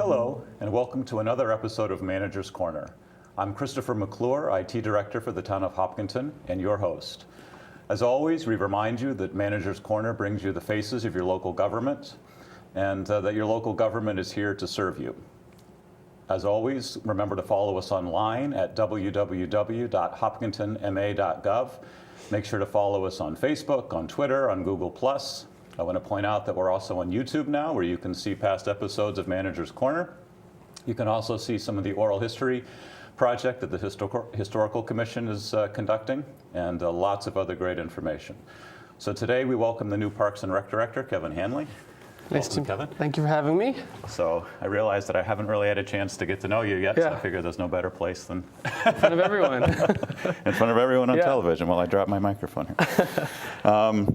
Hello, and welcome to another episode of Manager's Corner. I'm Christopher McClure, IT Director for the Town of Hopkinton, and your host. As always, we remind you that Manager's Corner brings you the faces of your local government, and that your local government is here to serve you. As always, remember to follow us online at www.hopkintonma.gov. Make sure to follow us on Facebook, on Twitter, on Google+. I want to point out that we're also on YouTube now, where you can see past episodes of Manager's Corner. You can also see some of the oral history project that the Historical Commission is conducting, and lots of other great information. So today we welcome the new Parks and Rec Director, Kevin Hanley. Nice to Kevin. Thank you for having me. So I realize that I haven't really had a chance to get to know you yet, so I figure there's no better place than in front of everyone. in front of everyone on television while I drop my microphone here.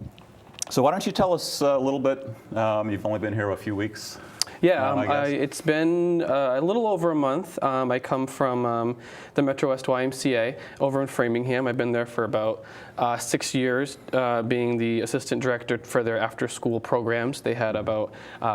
So why don't you tell us a little bit, you've only been here a few weeks. Yeah, it's been a little over a month. I come from the Metro West YMCA over in Framingham. I've been there for about 6 years, being the assistant director for their after-school programs. They had about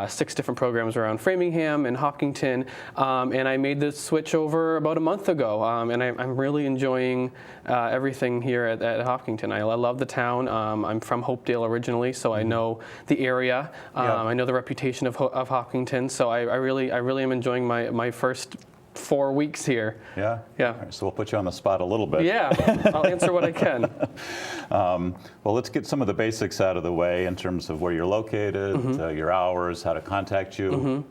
6 different programs around Framingham and Hopkinton, and I made the switch over about a month ago, and I'm really enjoying everything here at Hopkinton. I love the town. I'm from Hopedale originally, so I know the area. I know the reputation of Hopkinton. So I really am enjoying my first 4 weeks here. Yeah? Yeah. All right, so we'll put you on the spot a little bit. Yeah, I'll answer what I can. Well, let's get some of the basics out of the way in terms of where you're located, your hours, how to contact you.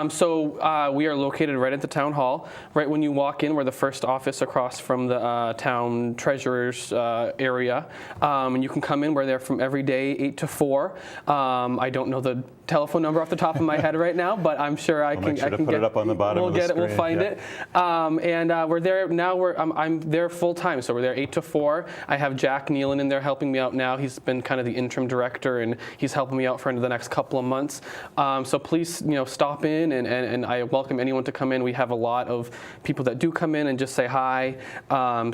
So we are located right at the town hall. Right when you walk in, we're the first office across from the town treasurer's area. And you can come in. We're there from every day, 8 to 4. I don't know the telephone number off the top of my head right now, but I'm sure I can. Make sure to put it up on the bottom of the screen. We'll find it. And we're there now. I'm there full time, so we're there 8 to 4. I have Jack Nealon in there helping me out now. He's been kind of the interim director, and he's helping me out for the next couple of months. So please, stop in, and I welcome anyone to come in. We have a lot of people that do come in and just say hi. And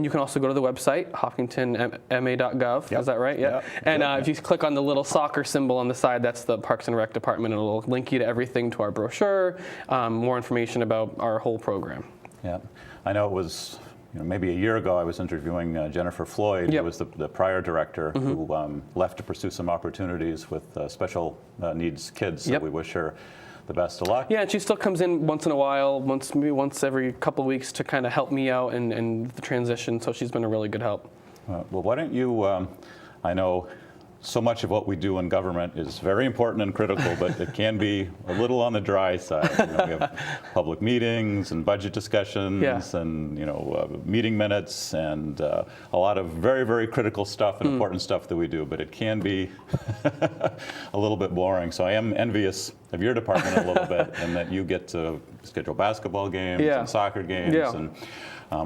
you can also go to the website, hopkintonma.gov. Yep. Is that right? Yeah. Yep. And if you click on the little soccer symbol on the side, that's the Parks and Rec Department. It'll link you to everything, to our brochure, more information about our whole program. Yeah, I know it was maybe a year ago I was interviewing Jennifer Floyd, who was the prior director, who left to pursue some opportunities with special needs kids. So we wish her the best of luck. Yeah, and she still comes in once in a while, maybe once every couple of weeks to kind of help me out in the transition. So she's been a really good help. Well, why don't you? I know so much of what we do in government is very important and critical, but it can be a little on the dry side. We have public meetings and budget discussions and meeting minutes and a lot of very, very critical stuff and important stuff that we do, but it can be a little bit boring. So I am envious of your department a little bit, and that you get to schedule basketball games and soccer games. And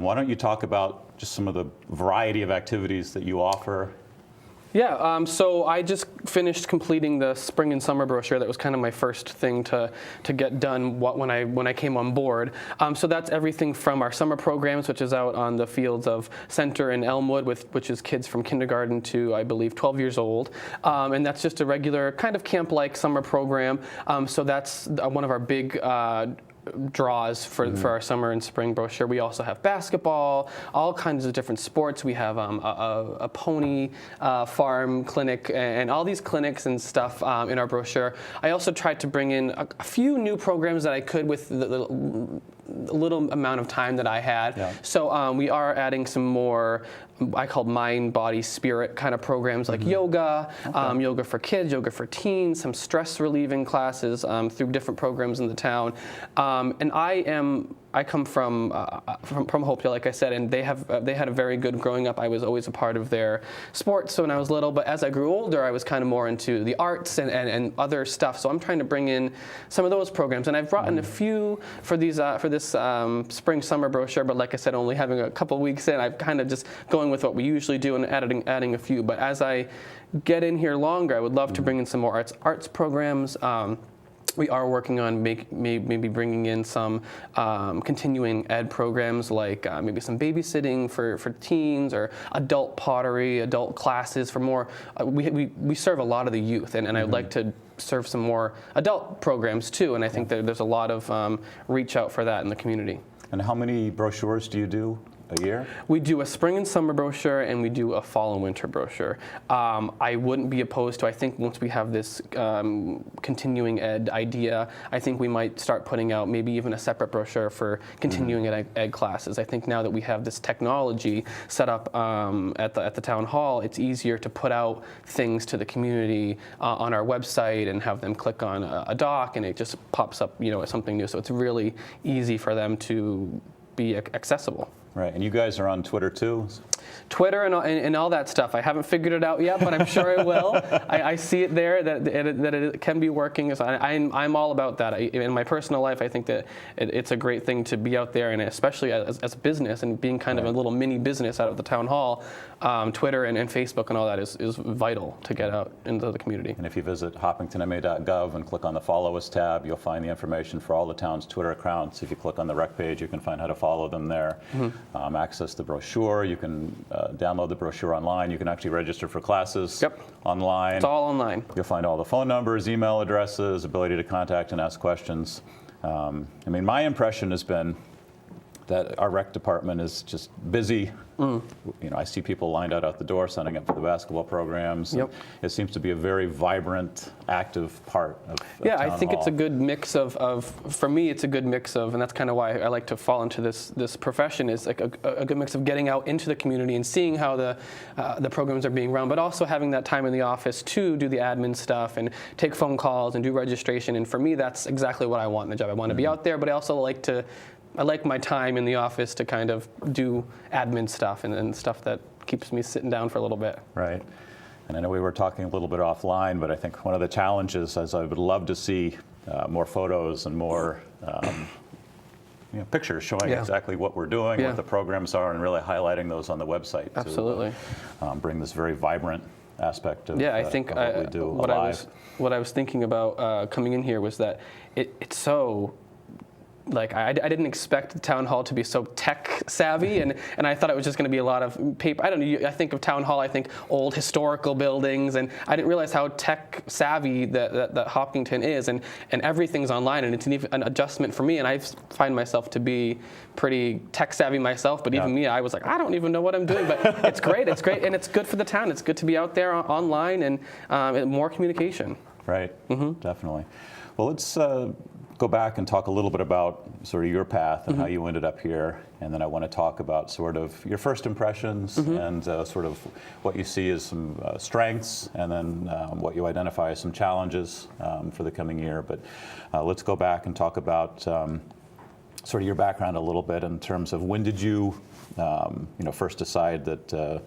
why don't you talk about just some of the variety of activities that you offer? Yeah, so I just finished completing the spring and summer brochure. That was kind of my first thing to get done when I came on board. So that's everything from our summer programs, which is out on the fields of Center and Elmwood, which is kids from kindergarten to, I believe, 12 years old. And that's just a regular kind of camp-like summer program. So that's one of our big draws for our summer and spring brochure. We also have basketball, all kinds of different sports. We have a pony farm clinic and all these clinics and stuff in our brochure. I also tried to bring in a few new programs that I could with the little amount of time that I had. Yeah. So we are adding some more, I call mind, body, spirit kind of programs like yoga, yoga for kids, yoga for teens, some stress relieving classes through different programs in the town. And I come from Hopedale, like I said, and they had a very good growing up. I was always a part of their sports when I was little, but as I grew older, I was kind of more into the arts and other stuff. So I'm trying to bring in some of those programs, and I've brought in a few for this spring summer brochure. But like I said, only having a couple weeks in, I'm kind of just going with what we usually do and adding a few. But as I get in here longer, I would love to bring in some more arts programs. We are working on maybe bringing in some continuing ed programs, like maybe some babysitting for teens, or adult pottery, adult classes for more. We serve a lot of the youth, and I'd like to serve some more adult programs too. And I think that there's a lot of reach out for that in the community. And how many brochures do you do a year? We do a spring and summer brochure, and we do a fall and winter brochure. I wouldn't be opposed to, I think once we have this continuing ed idea, I think we might start putting out maybe even a separate brochure for continuing ed classes. I think now that we have this technology set up at the town hall, it's easier to put out things to the community on our website and have them click on a doc, and it just pops up, something new. So it's really easy for them to be accessible. Right, and you guys are on Twitter too? Twitter and all that stuff. I haven't figured it out yet, but I'm sure I will. I see it there that it can be working. So I'm all about that. In my personal life, I think that it's a great thing to be out there, and especially as a business and being kind of a little mini business out of the town hall. Twitter and Facebook and all that is vital to get out into the community. And if you visit hoppingtonma.gov and click on the Follow Us tab, you'll find the information for all the town's Twitter accounts. If you click on the rec page, you can find how to follow them there. Access the brochure. You can download the brochure online. You can actually register for classes online. It's all online. You'll find all the phone numbers, email addresses, ability to contact and ask questions. My impression has been that our rec department is just busy. I see people lined out the door signing up for the basketball programs. It seems to be a very vibrant, active part of Yeah, town I think hall. it's a good mix of, for me, it's a good mix of, and that's kind of why I like to fall into this profession, is like a good mix of getting out into the community and seeing how the programs are being run, but also having that time in the office to do the admin stuff and take phone calls and do registration. And for me, that's exactly what I want in the job. I want to be out there, but I also I like my time in the office to kind of do admin stuff and stuff that keeps me sitting down for a little bit. Right. And I know we were talking a little bit offline, but I think one of the challenges is I would love to see more photos and more pictures showing exactly what we're doing, what the programs are, and really highlighting those on the website. Absolutely. To bring this very vibrant aspect of, I think of what we do alive. What I was thinking about coming in here was that it's so. I didn't expect the town hall to be so tech savvy, and I thought it was just going to be a lot of paper. I don't know. I think of town hall, I think old historical buildings, and I didn't realize how tech savvy that Hopkinton is, and everything's online, and it's an adjustment for me. And I find myself to be pretty tech savvy myself, but even me, I was like, I don't even know what I'm doing. But it's great, and it's good for the town. It's good to be out there online and more communication. Right. Definitely. Well, let's go back and talk a little bit about sort of your path and how you ended up here, and then I want to talk about sort of your first impressions and sort of what you see as some strengths, and then what you identify as some challenges for the coming year. But let's go back and talk about sort of your background a little bit in terms of when did you first decide that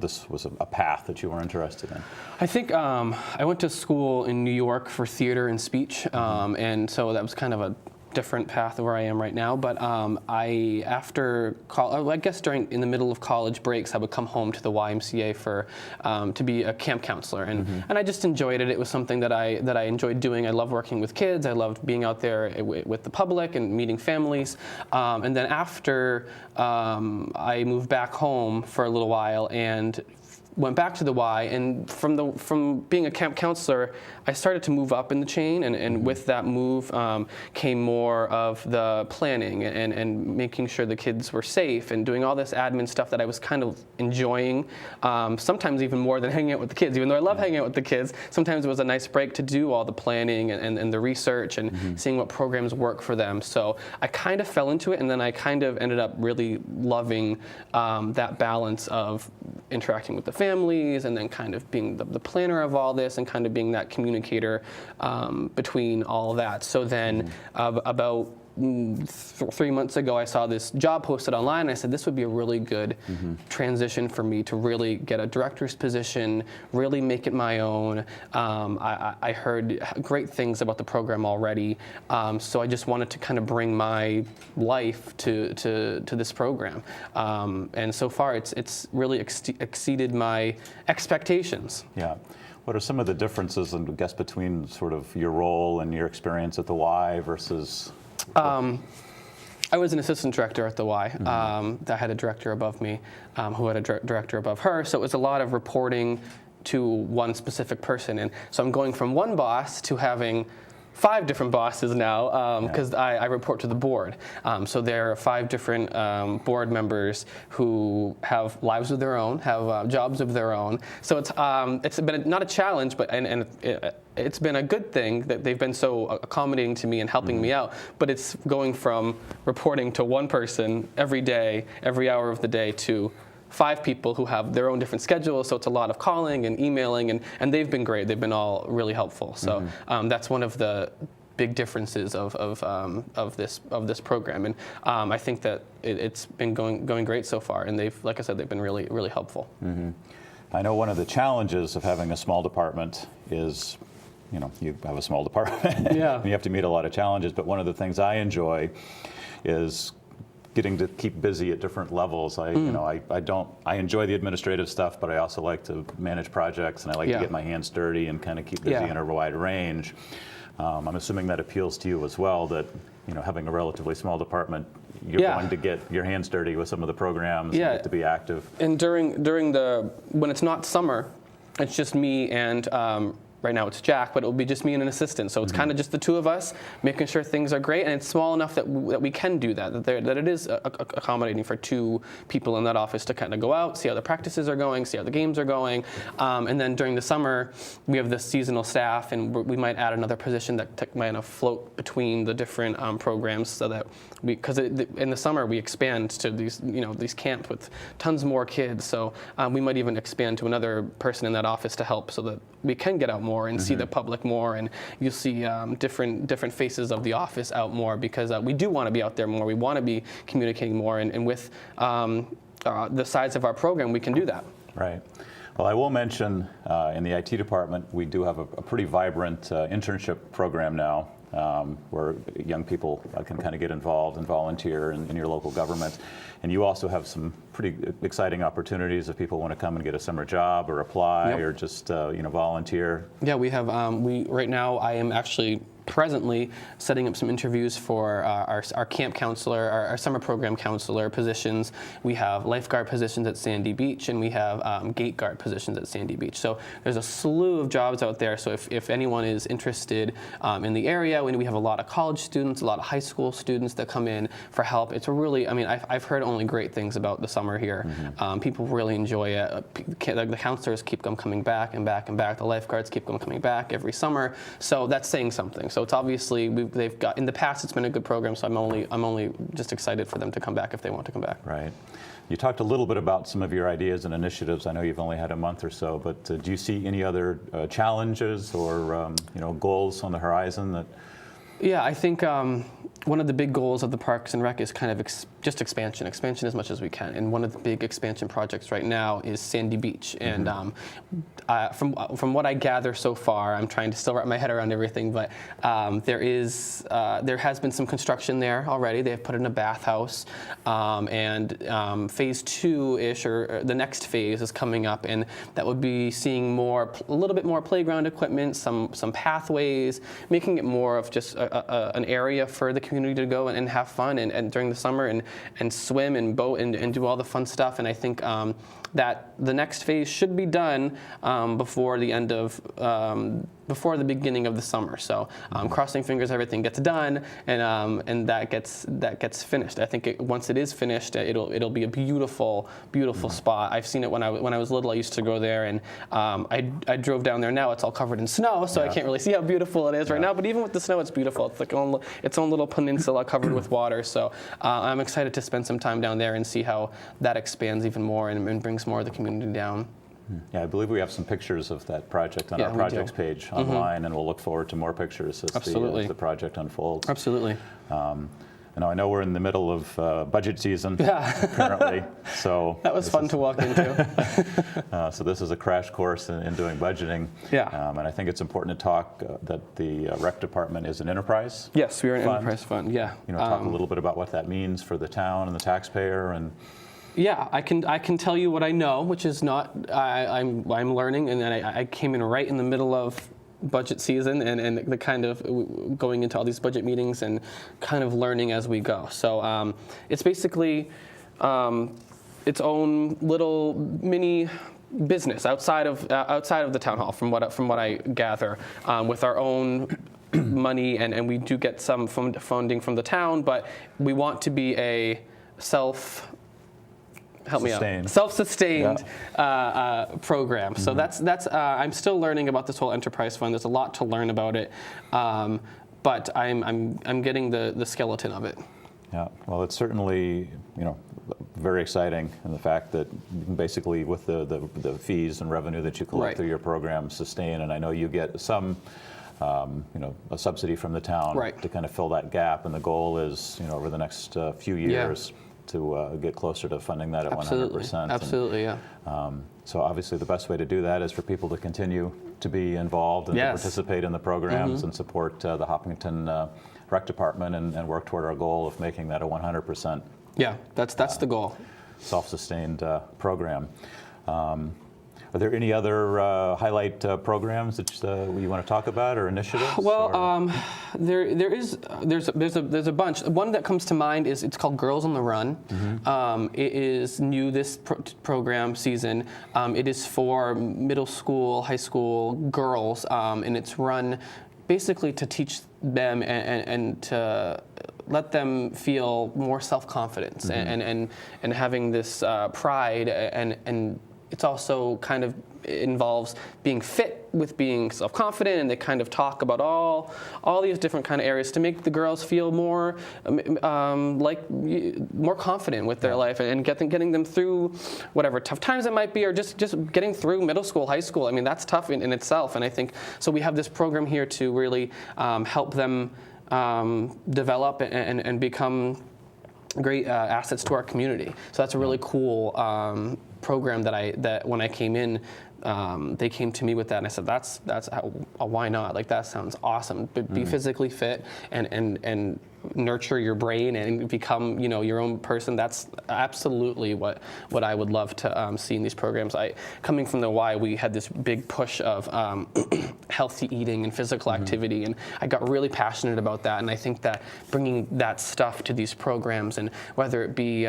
this was a path that you were interested in? I think I went to school in New York for theater and speech, and so that was kind of a different path of where I am right now. But after college, I guess in the middle of college breaks, I would come home to the YMCA to be a camp counselor, and I just enjoyed it. It was something that I enjoyed doing. I love working with kids. I loved being out there with the public and meeting families. And then after I moved back home for a little while and went back to the Y, and from being a camp counselor, I started to move up in the chain, and with that move came more of the planning and making sure the kids were safe and doing all this admin stuff that I was kind of enjoying, sometimes even more than hanging out with the kids. Even though I love hanging out with the kids, sometimes it was a nice break to do all the planning and the research and seeing what programs work for them. So I kind of fell into it, and then I kind of ended up really loving that balance of interacting with the families and then kind of being the planner of all this and kind of being that communicator between all of that. So then about 3 months ago, I saw this job posted online, and I said this would be a really good transition for me to really get a director's position, really make it my own. I heard great things about the program already, so I just wanted to kind of bring my life to this program. And so far, it's really exceeded my expectations. Yeah. What are some of the differences, I guess, between sort of your role and your experience at the Y versus? I was an assistant director at the Y. That had a director above me who had a director above her. So it was a lot of reporting to one specific person. And so I'm going from one boss to having 5 different bosses now because I report to the board. So there are 5 different board members who have lives of their own, have jobs of their own. So it's been not a challenge, but it's been a good thing that they've been so accommodating to me and helping me out. But it's going from reporting to one person every day, every hour of the day, to 5 people who have their own different schedules, so it's a lot of calling and emailing, and they've been great. They've been all really helpful. So that's one of the big differences of this program, and I think that it's been going great so far. And they've, like I said, they've been really helpful. I know one of the challenges of having a small department is, you have a small department. Yeah. You have to meet a lot of challenges. But one of the things I enjoy is getting to keep busy at different levels. I enjoy the administrative stuff, but I also like to manage projects, and I like to get my hands dirty and kind of keep busy in a wide range. I'm assuming that appeals to you as well, that having a relatively small department, you're going to get your hands dirty with some of the programs and get to be active. And when it's not summer, it's just me and right now it's Jack, but it'll be just me and an assistant. So it's kind of just the 2 of us making sure things are great, and it's small enough that we can do that it is accommodating for 2 people in that office to kind of go out, see how the practices are going, see how the games are going. And then during the summer, we have the seasonal staff, and we might add another position that might float between the different programs, so that because in the summer we expand to these camps with tons more kids. So we might even expand to another person in that office to help, so that we can get out more and see the public more, and you'll see different faces of the office out more, because we do want to be out there more. We want to be communicating more, and with the size of our program, we can do that. Right. Well, I will mention in the IT department, we do have a pretty vibrant internship program now, where young people can kind of get involved and volunteer in your local government. And you also have some pretty exciting opportunities if people want to come and get a summer job or apply or just volunteer. Yeah, we have. Right now, I am actually presently setting up some interviews for our camp counselor, our summer program counselor positions. We have lifeguard positions at Sandy Beach, and we have gate guard positions at Sandy Beach. So there's a slew of jobs out there. So if anyone is interested in the area, we have a lot of college students, a lot of high school students that come in for help. It's really, I've heard only great things about the summer here. People really enjoy it. The counselors keep them coming back and back and back. The lifeguards keep them coming back every summer. So that's saying something. So it's obviously they've got, in the past, it's been a good program. So I'm only just excited for them to come back if they want to come back. Right. You talked a little bit about some of your ideas and initiatives. I know you've only had a month or so, but do you see any other challenges or goals on the horizon that? Yeah, I think one of the big goals of the Parks and Rec is kind of just expansion as much as we can. And one of the big expansion projects right now is Sandy Beach. And from what I gather so far, I'm trying to still wrap my head around everything, but there has been some construction there already. They've put in a bathhouse, and phase 2-ish, or the next phase, is coming up, and that would be seeing a little bit more playground equipment, some pathways, making it more of just an area for the community to go and have fun and during the summer and swim and boat and do all the fun stuff. And I think that the next phase should be done before the beginning of the summer. So crossing fingers, everything gets done, and that gets finished. I think once it is finished, it'll be a beautiful spot. I've seen it when I was little. I used to go there, and I drove down there. Now it's all covered in snow, so I can't really see how beautiful it is right now. But even with the snow, it's beautiful. It's like its own little peninsula covered with water. So I'm excited to spend some time down there and see how that expands even more and brings more of the community down. Yeah, I believe we have some pictures of that project on our projects page online, and we'll look forward to more pictures as the project unfolds. Absolutely. I know we're in the middle of budget season currently, so that was fun to walk into. So this is a crash course in doing budgeting. Yeah. And I think it's important to talk that the rec department is an enterprise. Yes, we are an enterprise fund. Yeah. Talk a little bit about what that means for the town and the taxpayer and. Yeah, I can tell you what I know, which is not I'm learning, and then I came in right in the middle of budget season and the kind of going into all these budget meetings and kind of learning as we go. So it's basically its own little mini business outside of the town hall, from what I gather, with our own money, and we do get some funding from the town, but we want to be a self-sustained program. So that's I'm still learning about this whole enterprise fund. There's a lot to learn about it, but I'm getting the skeleton of it. Yeah, well, it's certainly, very exciting in the fact that you can basically, with the fees and revenue that you collect through your program, sustain. And I know you get some, a subsidy from the town to kind of fill that gap. And the goal is, over the next few years to get closer to funding that at 100%. Absolutely, yeah. So obviously the best way to do that is for people to continue to be involved and to participate in the programs and support the Hopkinton Rec Department and work toward our goal of making that a 100%. Yeah, that's the goal. Self-sustained program. Are there any other highlight programs that you want to talk about, or initiatives? Well, there's a bunch. One that comes to mind is it's called Girls on the Run. It is new this program season. It is for middle school, high school girls, and it's run basically to teach them and to let them feel more self-confidence and having this pride, and it's also kind of involves being fit with being self-confident, and they kind of talk about all these different kind of areas to make the girls feel more more confident with their life, and getting them through whatever tough times it might be, or just getting through middle school, high school. I mean, that's tough in itself, and I think so we have this program here to really help them develop and become great assets to our community. So that's a really cool program that when I came in, they came to me with that, and I said, that's why not? Like, that sounds awesome. But be physically fit and nurture your brain and become your own person. That's absolutely what I would love to see in these programs. Coming from the Y, we had this big push of healthy eating and physical activity, and I got really passionate about that. And I think that bringing that stuff to these programs, and whether it be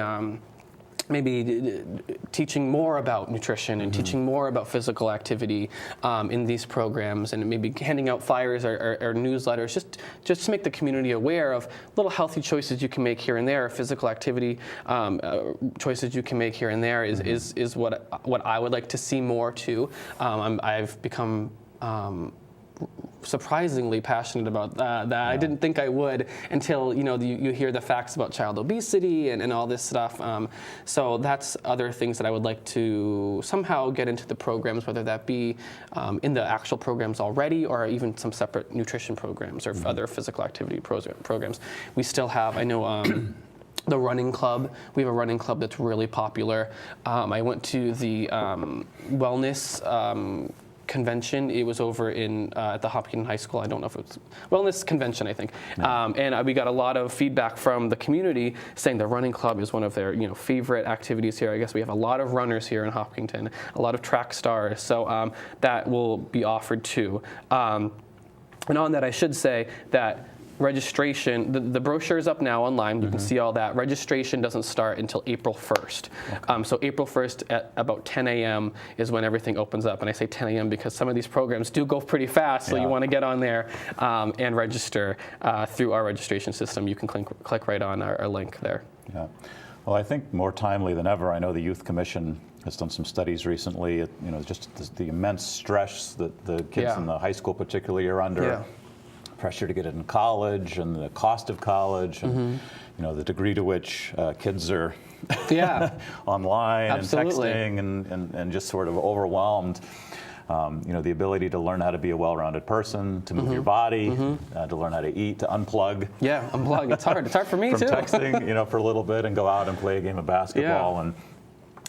maybe teaching more about nutrition and teaching more about physical activity in these programs, and maybe handing out flyers or newsletters just to make the community aware of little healthy choices you can make here and there, physical activity choices you can make here and there is what I would like to see more too. I've become surprisingly passionate about that. I didn't think I would until you hear the facts about child obesity and all this stuff. So that's other things that I would like to somehow get into the programs, whether that be in the actual programs already, or even some separate nutrition programs or other physical activity programs. We still have, I know, the running club. We have a running club that's really popular. I went to the wellness convention. It was over at the Hopkinton High School. I don't know if it was wellness convention, I think. And we got a lot of feedback from the community saying the running club is one of their favorite activities here. I guess we have a lot of runners here in Hopkinton, a lot of track stars. So that will be offered too. And on that, I should say that registration, the brochure is up now online. You can see all that. Registration doesn't start until April 1st. Okay. So April 1st at about 10 a.m. is when everything opens up. And I say 10 a.m. because some of these programs do go pretty fast. So you want to get on there and register through our registration system. You can click right on our link there. Yeah. Well, I think more timely than ever, I know the Youth Commission has done some studies recently. Just the immense stress that the kids in the high school particularly are under. Yeah. Pressure to get in college, and the cost of college, and the degree to which kids are online and texting and just sort of overwhelmed. The ability to learn how to be a well-rounded person, to move your body, to learn how to eat, to unplug. Yeah, unplug. It's hard. It's hard for me from too. Texting, for a little bit and go out and play a game of basketball. And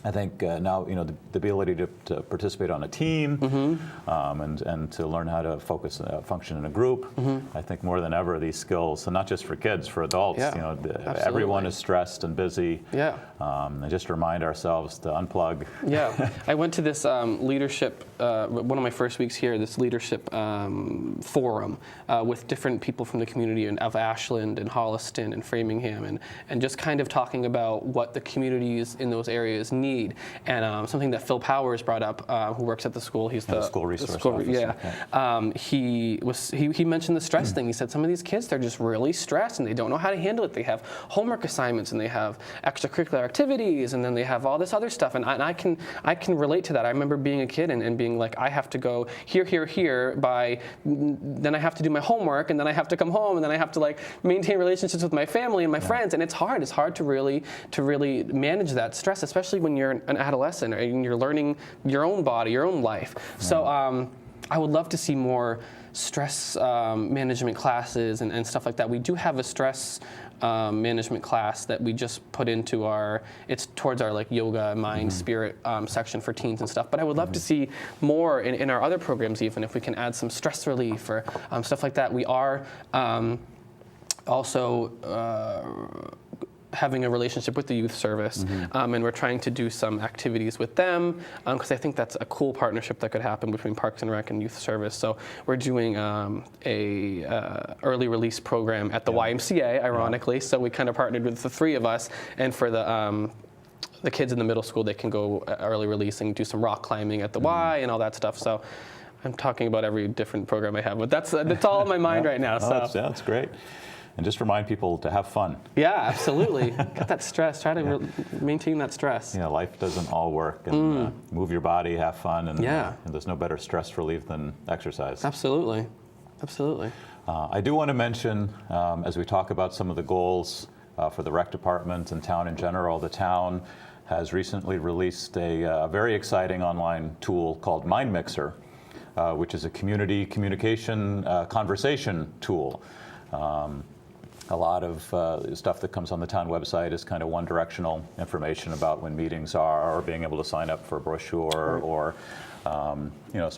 I think now, the ability to participate on a team and to learn how to function in a group. I think more than ever, these skills, and not just for kids, for adults, everyone is stressed and busy. Yeah. And just remind ourselves to unplug. Yeah. I went to this leadership, one of my first weeks here, this leadership forum with different people from the community of Ashland and Holliston and Framingham, and just kind of talking about what the communities in those areas need need. And something that Phil Powers brought up, who works at the school, he's the school resource officer. Yeah. He mentioned the stress thing. He said some of these kids, they're just really stressed and they don't know how to handle it. They have homework assignments and they have extracurricular activities and then they have all this other stuff. And I can relate to that. I remember being a kid and being like, I have to go here by, then I have to do my homework and then I have to come home and then I have to like maintain relationships with my family and my friends. And it's hard. It's hard to really manage that stress, especially when you're an adolescent and you're learning your own body, your own life. So I would love to see more stress management classes and stuff like that. We do have a stress management class that we just put into it's towards our like yoga, mind, spirit section for teens and stuff. But I would love to see more in our other programs, even if we can add some stress relief or stuff like that. We are also having a relationship with the youth service, and we're trying to do some activities with them, because I think that's a cool partnership that could happen between Parks and Rec and youth service. So we're doing a early release program at the YMCA, ironically. So we kind of partnered with the three of us, and for the kids in the middle school, they can go early release and do some rock climbing at the Y and all that stuff. So I'm talking about every different program I have, but that's all in my mind right now. So That's great. And just remind people to have fun. Yeah, absolutely. Get that stress. Try to maintain that stress. Yeah, life doesn't all work. And move your body, have fun, and there's no better stress relief than exercise. Absolutely. Absolutely. I do want to mention, as we talk about some of the goals for the rec department and town in general, the town has recently released a very exciting online tool called MindMixer, which is a community communication conversation tool. A lot of stuff that comes on the town website is kind of one-directional information about when meetings are, or being able to sign up for a brochure, or some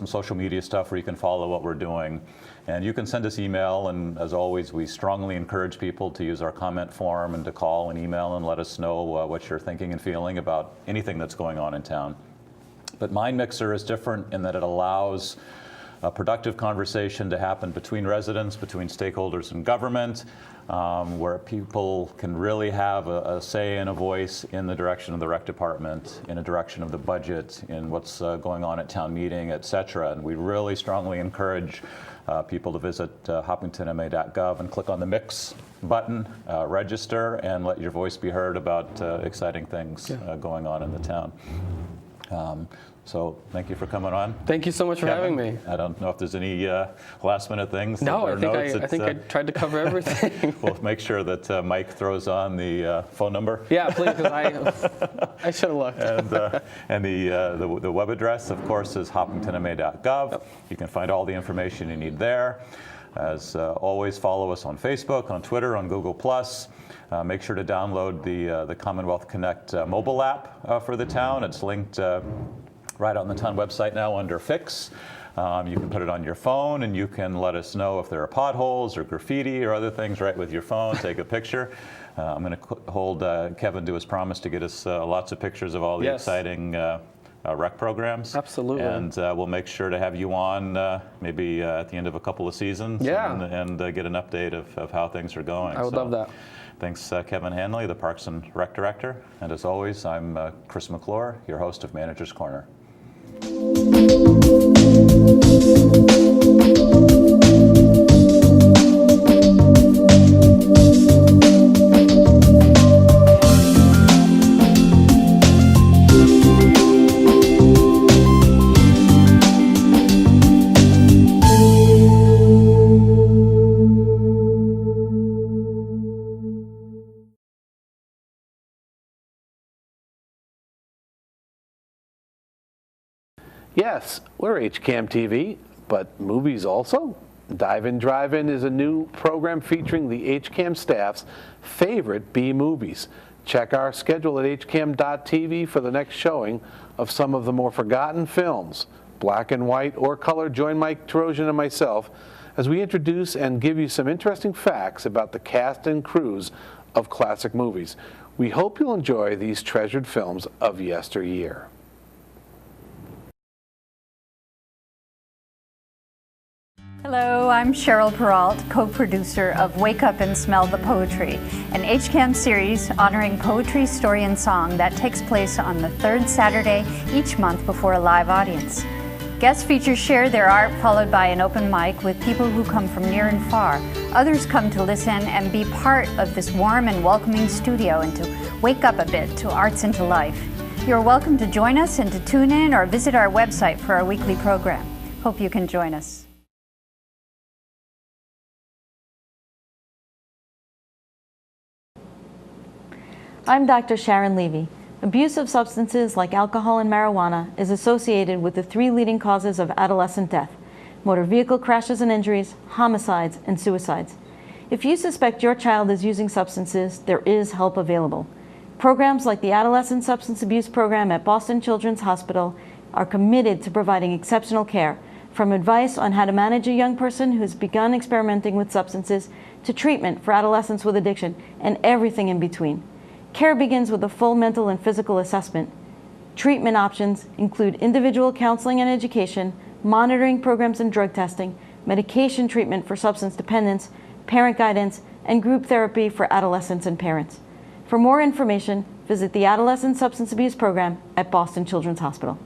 social media stuff where you can follow what we're doing. And you can send us email, and as always, we strongly encourage people to use our comment form and to call and email and let us know what you're thinking and feeling about anything that's going on in town. But MindMixer is different in that it allows a productive conversation to happen between residents, between stakeholders and government, where people can really have a say and a voice in the direction of the rec department, in a direction of the budget, in what's going on at town meeting, et cetera. And we really strongly encourage people to visit hopkintonma.gov and click on the Mix button, register, and let your voice be heard about exciting things going on in the town. So thank you for coming on. Thank you so much for having me. I don't know if there's any last minute things. No, I think I tried to cover everything. We'll make sure that Mike throws on the phone number. Yeah, please, because I should have looked. And the web address, of course, is hopkintonma.gov. Yep. You can find all the information you need there. As always, follow us on Facebook, on Twitter, on Google+. Make sure to download the Commonwealth Connect mobile app for the town. It's linked right on the town website now under Fix. You can put it on your phone, and you can let us know if there are potholes or graffiti or other things right with your phone. Take a picture. I'm going to hold Kevin to his promise to get us lots of pictures of all the exciting rec programs. Absolutely. And we'll make sure to have you on maybe at the end of a couple of seasons and get an update of how things are going. I would love that. Thanks, Kevin Hanley, the Parks and Rec Director. And as always, I'm Chris McClure, your host of Manager's Corner. Yes, we're HCAM TV, but movies also? Dive-In Drive-In is a new program featuring the HCAM staff's favorite B movies. Check our schedule at hcam.tv for the next showing of some of the more forgotten films. Black and white or color, join Mike Trosian and myself as we introduce and give you some interesting facts about the cast and crews of classic movies. We hope you'll enjoy these treasured films of yesteryear. Hello, I'm Cheryl Peralt, co-producer of Wake Up and Smell the Poetry, an HCAM series honoring poetry, story, and song that takes place on the third Saturday each month before a live audience. Guest features share their art, followed by an open mic with people who come from near and far. Others come to listen and be part of this warm and welcoming studio and to wake up a bit to arts and to life. You're welcome to join us and to tune in or visit our website for our weekly program. Hope you can join us. I'm Dr. Sharon Levy. Abuse of substances like alcohol and marijuana is associated with the 3 leading causes of adolescent death: motor vehicle crashes and injuries, homicides, and suicides. If you suspect your child is using substances, there is help available. Programs like the Adolescent Substance Abuse Program at Boston Children's Hospital are committed to providing exceptional care, from advice on how to manage a young person who has begun experimenting with substances to treatment for adolescents with addiction and everything in between. Care begins with a full mental and physical assessment. Treatment options include individual counseling and education, monitoring programs and drug testing, medication treatment for substance dependence, parent guidance, and group therapy for adolescents and parents. For more information, visit the Adolescent Substance Abuse Program at Boston Children's Hospital.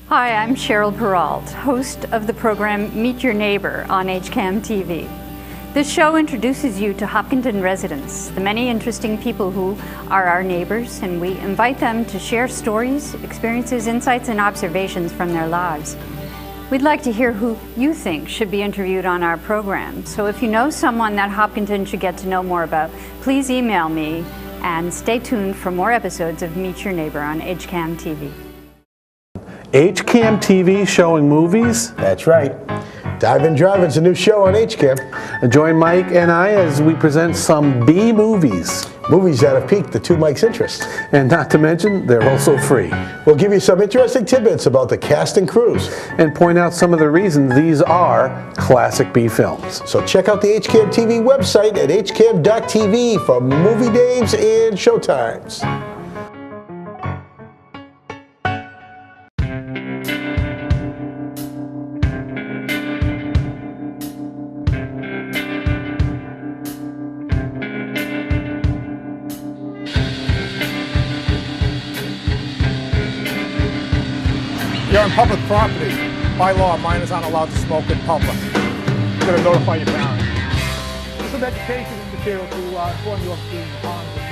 Hi, I'm Cheryl Peralt, host of the program Meet Your Neighbor on HCAM TV. This show introduces you to Hopkinton residents, the many interesting people who are our neighbors, and we invite them to share stories, experiences, insights, and observations from their lives. We'd like to hear who you think should be interviewed on our program. So if you know someone that Hopkinton should get to know more about, please email me, and stay tuned for more episodes of Meet Your Neighbor on HCAM TV. HCAM TV showing movies. That's right. Dive-In Drive-In's a new show on HCAM. Join Mike and I as we present some B movies. Movies that have piqued the two Mike's interest. And not to mention, they're also free. We'll give you some interesting tidbits about the cast and crews. And point out some of the reasons these are classic B films. So check out the HCAM TV website at hcam.tv for movie names and showtimes. You're on public property. By law, minors aren't allowed to smoke in public. You're going to notify your parents. This is education material to inform you of the harms